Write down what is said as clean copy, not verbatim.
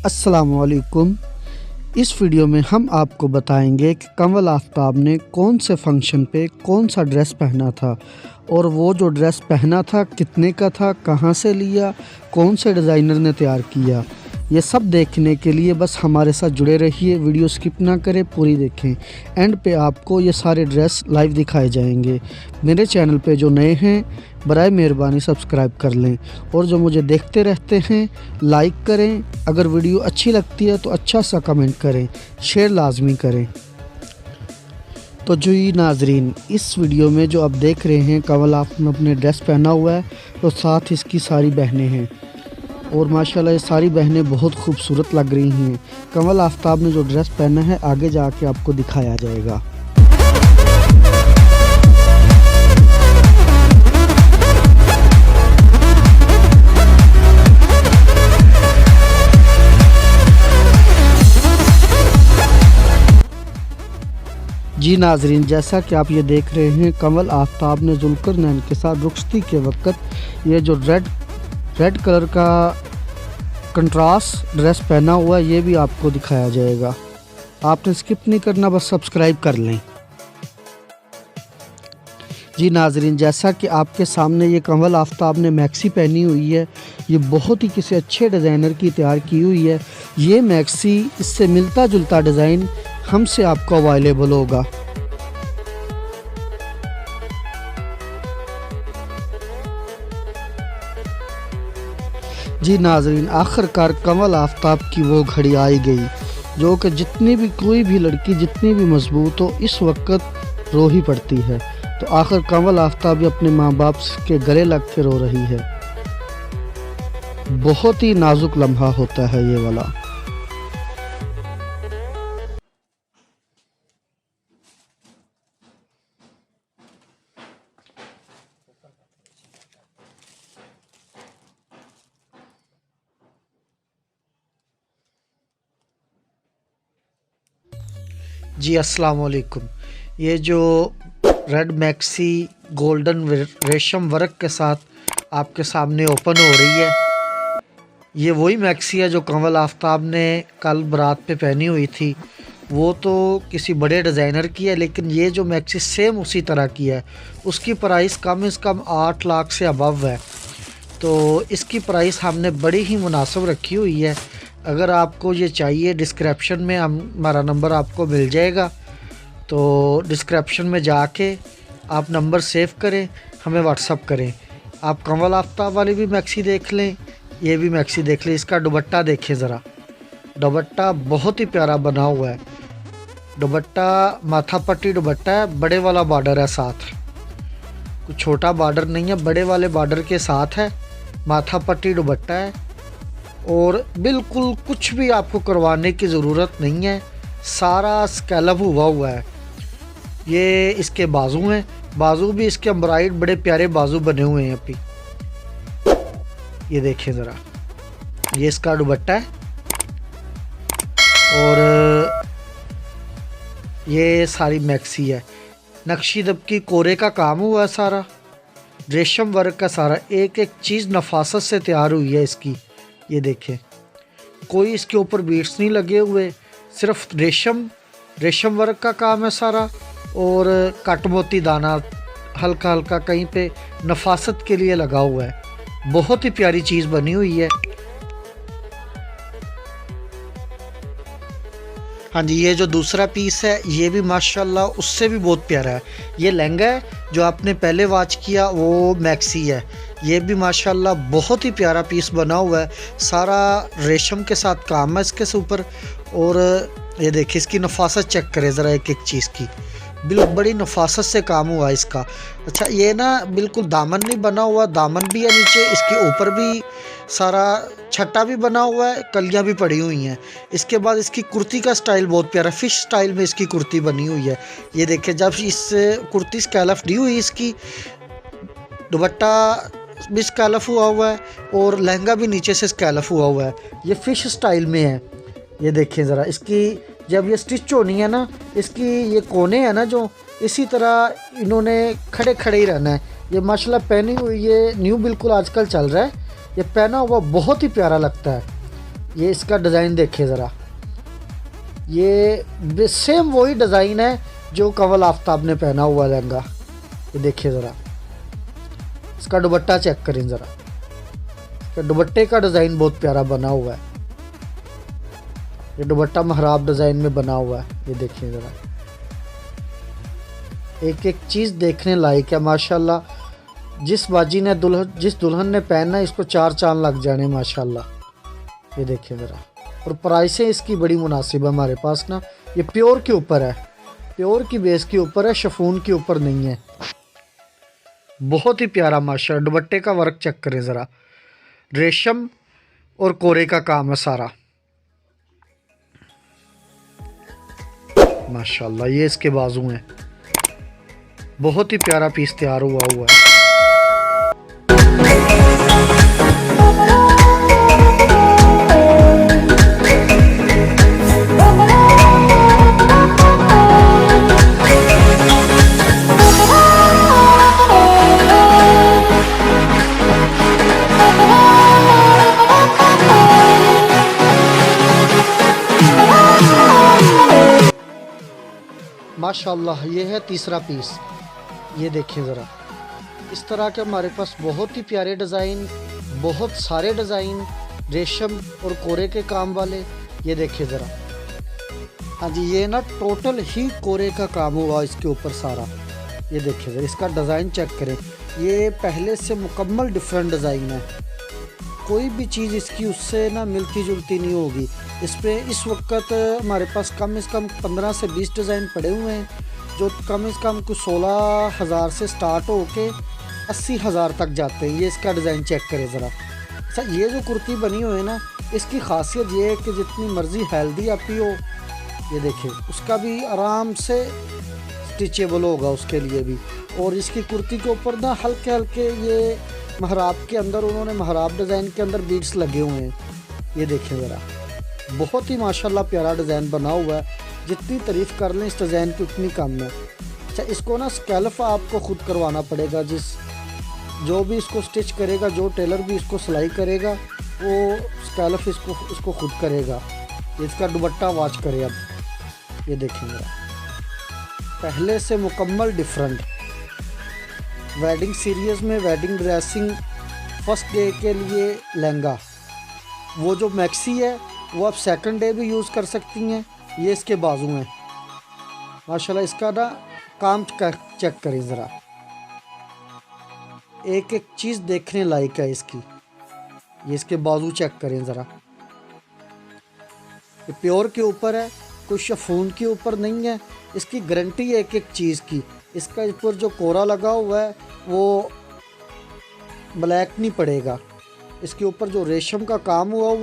अस्सलामुअलैकुम। इस वीडियो में हम आपको बताएंगे कि कमल आफ्ताब ने कौन से फंक्शन पे कौन सा ड्रेस पहना था और वो जो ड्रेस पहना था कितने का था, कहाँ से लिया, कौन से डिज़ाइनर ने तैयार किया। ये सब देखने के लिए बस हमारे साथ जुड़े रहिए, वीडियो स्किप ना करें, पूरी देखें। एंड पे आपको ये सारे ड्रेस लाइव दिखाए जाएंगे। मेरे चैनल पे जो नए हैं बराए मेहरबानी सब्सक्राइब कर लें और जो मुझे देखते रहते हैं लाइक करें। अगर वीडियो अच्छी लगती है तो अच्छा सा कमेंट करें, शेयर लाजमी करें। तो जी नाजरीन, इस वीडियो में जो आप देख रहे हैं कमल आफ्ताब ने अपने ड्रेस पहना हुआ है तो साथ इसकी सारी बहनें हैं और माशाल्लाह ये सारी बहनें बहुत खूबसूरत लग रही हैं। कमल आफ्ताब ने जो ड्रेस पहना है आगे जाके आपको दिखाया जाएगा। जी नाजरीन, जैसा कि आप ये देख रहे हैं कमल आफ्ताब ने जुल्करनैन के साथ रुखसती के वक्त ये जो रेड कलर का कंट्रास्ट ड्रेस पहना हुआ है ये भी आपको दिखाया जाएगा। आपने स्किप नहीं करना, बस सब्सक्राइब कर लें। जी नाजरीन, जैसा कि आपके सामने ये कमल आफ्ताब ने मैक्सी पहनी हुई है, ये बहुत ही किसी अच्छे डिज़ाइनर की तैयार की हुई है। ये मैक्सी इससे मिलता जुलता डिज़ाइन हमसे आपको अवेलेबल होगा। जी नाजरीन, आखिरकार कमल आफ्ताब की वो घड़ी आई गई जो कि जितनी भी कोई भी लड़की जितनी भी मजबूत हो इस वक्त रो ही पड़ती है। तो आखिर कमल आफ्ताब भी अपने माँ बाप के गले लग के रो रही है। बहुत ही नाजुक लम्हा होता है ये वाला। जी अस्सलाम वालेकुम। ये जो रेड मैक्सी गोल्डन रेशम वर्क के साथ आपके सामने ओपन हो रही है, ये वही मैक्सी है जो कमल आफ्ताब ने कल बारात पे पहनी हुई थी। वो तो किसी बड़े डिज़ाइनर की है, लेकिन ये जो मैक्सी सेम उसी तरह की है। उसकी प्राइस कम से कम 8 लाख से अबव है। तो इसकी प्राइस हमने बड़ी ही मुनासिब रखी हुई है। अगर आपको ये चाहिए डिस्क्रिप्शन में हमारा नंबर आपको मिल जाएगा, तो डिस्क्रिप्शन में जाके आप नंबर सेव करें, हमें व्हाट्सअप करें। आप कमल आफ्ताब वाली भी मैक्सी देख लें, ये भी मैक्सी देख लें। इसका दुपट्टा देखें ज़रा, दुपट्टा बहुत ही प्यारा बना हुआ है। दुपट्टा माथा पट्टी दुपट्टा है, बड़े वाला बॉर्डर है साथ, कुछ छोटा बॉर्डर नहीं है, बड़े वाले बॉर्डर के साथ है। माथा पट्टी दुपट्टा है और बिल्कुल कुछ भी आपको करवाने की ज़रूरत नहीं है, सारा स्कैलप हुआ है। ये इसके बाजू हैं, बाजू भी इसके एम्ब्रॉयड बड़े प्यारे बाजू बने हुए हैं। अभी ये देखें ज़रा, ये इसका दुपट्टा है और ये सारी मैक्सी है। नक्शी दबकी कोरे का काम हुआ है, सारा रेशम वर्क का, सारा एक एक चीज़ नफासत से तैयार हुई है इसकी। ये देखें, कोई इसके ऊपर बीट्स नहीं लगे हुए, सिर्फ रेशम वर्क का काम है सारा और कट मोती दाना हल्का हल्का कहीं पे नफासत के लिए लगा हुआ है। बहुत ही प्यारी चीज़ बनी हुई है। हाँ जी, ये जो दूसरा पीस है ये भी माशाल्लाह उससे भी बहुत प्यारा है। ये लहंगा है जो आपने पहले वॉच किया, वो मैक्सी है। ये भी माशाल्लाह बहुत ही प्यारा पीस बना हुआ है, सारा रेशम के साथ काम है इसके ऊपर। और ये देखिए इसकी नफासत चेक करें ज़रा, एक एक चीज़ की बिल्कुल बड़ी नफासत से काम हुआ है इसका। अच्छा, ये ना बिल्कुल दामन नहीं बना हुआ, दामन भी है नीचे, इसके ऊपर भी सारा छट्टा भी बना हुआ है, कलियां भी पड़ी हुई हैं। इसके बाद इसकी कुर्ती का स्टाइल बहुत प्यारा, फिश स्टाइल में इसकी कुर्ती बनी हुई है। ये देखिए, जब इस कुर्ती स्कैलफ दी हुई इसकी, दुपट्टा भी स्कैलफ हुआ है और लहंगा भी नीचे से स्कैलफ हुआ है। ये फ़िश स्टाइल में है। ये देखें ज़रा, इसकी जब ये स्टिच होनी है ना, इसकी ये कोने हैं ना जो, इसी तरह इन्होंने खड़े खड़े ही रहना है। ये माशाल्लाह पहनी हुई, ये न्यू बिल्कुल आजकल चल रहा है, ये पहना हुआ बहुत ही प्यारा लगता है। ये इसका डिज़ाइन देखिए ज़रा, ये सेम वही डिज़ाइन है जो कंवल आफ्ताब ने पहना हुआ लहंगा। ये देखिए ज़रा, इसका दुपट्टा चेक करें ज़रा, इसका दुपट्टे का डिज़ाइन बहुत प्यारा बना हुआ है। ये दुपट्टा महराब डिज़ाइन में बना हुआ है। ये देखिए ज़रा, एक एक चीज़ देखने लायक है माशाल्लाह। जिस बाजी ने जिस दुल्हन ने पहनना है इसको चार चांद लग जाने माशाल्लाह। ये देखिए ज़रा, और प्राइसें इसकी बड़ी मुनासिब है हमारे पास ना। ये प्योर के ऊपर है, प्योर की बेस के ऊपर है, शिफॉन के ऊपर नहीं है। बहुत ही प्यारा माशाल्लाह। दुपट्टे का वर्क चेक करें ज़रा, रेशम और कोरे का काम है सारा माशाल्लाह। ये इसके बाजू हैं, बहुत ही प्यारा पीस तैयार हुआ है। माशाल्लाह ये है तीसरा पीस। ये देखिए ज़रा, इस तरह के हमारे पास बहुत ही प्यारे डिज़ाइन, बहुत सारे डिज़ाइन रेशम और कोरे के काम वाले। ये देखिए ज़रा, हाँ जी, ये ना टोटल ही कोरे का काम हुआ इसके ऊपर सारा। ये देखिए ज़रा, इसका डिज़ाइन चेक करें, ये पहले से मुकम्मल डिफरेंट डिज़ाइन है। कोई भी चीज़ इसकी उससे ना मिलती जुलती नहीं होगी। इस पे इस वक्त हमारे पास कम से कम 15 से 20 डिज़ाइन पड़े हुए हैं, जो कम से कम कुछ 16,000 से स्टार्ट होके 80,000 तक जाते हैं। ये इसका डिज़ाइन चेक करें ज़रा। अच्छा, ये जो कुर्ती बनी हुई है ना, इसकी खासियत ये है कि जितनी मर्ज़ी हेल्दी आपी हो, ये देखिए, उसका भी आराम से स्टिचेबल होगा उसके लिए भी। और इसकी कुर्ती के ऊपर ना हल्के हल्के ये महराब के अंदर, उन्होंने महराब डिज़ाइन के अंदर बीड्स लगे हुए हैं। ये देखिए ज़रा, बहुत ही माशाल्लाह प्यारा डिज़ाइन बना हुआ है। जितनी तारीफ़ कर लें इस डिज़ाइन की उतनी कम है। अच्छा, इसको ना स्कैल्फ आपको ख़ुद करवाना पड़ेगा। जो भी इसको स्टिच करेगा, जो टेलर भी इसको सिलाई करेगा, वो स्कैल्फ इसको ख़ुद करेगा। इसका दुपट्टा वॉच करें अब। ये देखेंगे, पहले से मुकम्मल डिफरेंट। वेडिंग सीरीज़ में वेडिंग ड्रेसिंग फर्स्ट डे के लिए लहंगा, वो जो मैक्सी है वो आप सेकंड डे भी यूज़ कर सकती हैं। ये इसके बाजू हैं माशाल्लाह। इसका ना काम चेक करें ज़रा, एक एक चीज़ देखने लायक है इसकी। ये इसके बाजू चेक करें ज़रा, ये प्योर के ऊपर है, कोई शिफॉन के ऊपर नहीं है। इसकी गारंटी है एक एक चीज़ की। इसका ऊपर जो कोरा लगा हुआ है वो ब्लैक नहीं पड़ेगा। इसके ऊपर जो रेशम का काम हुआ है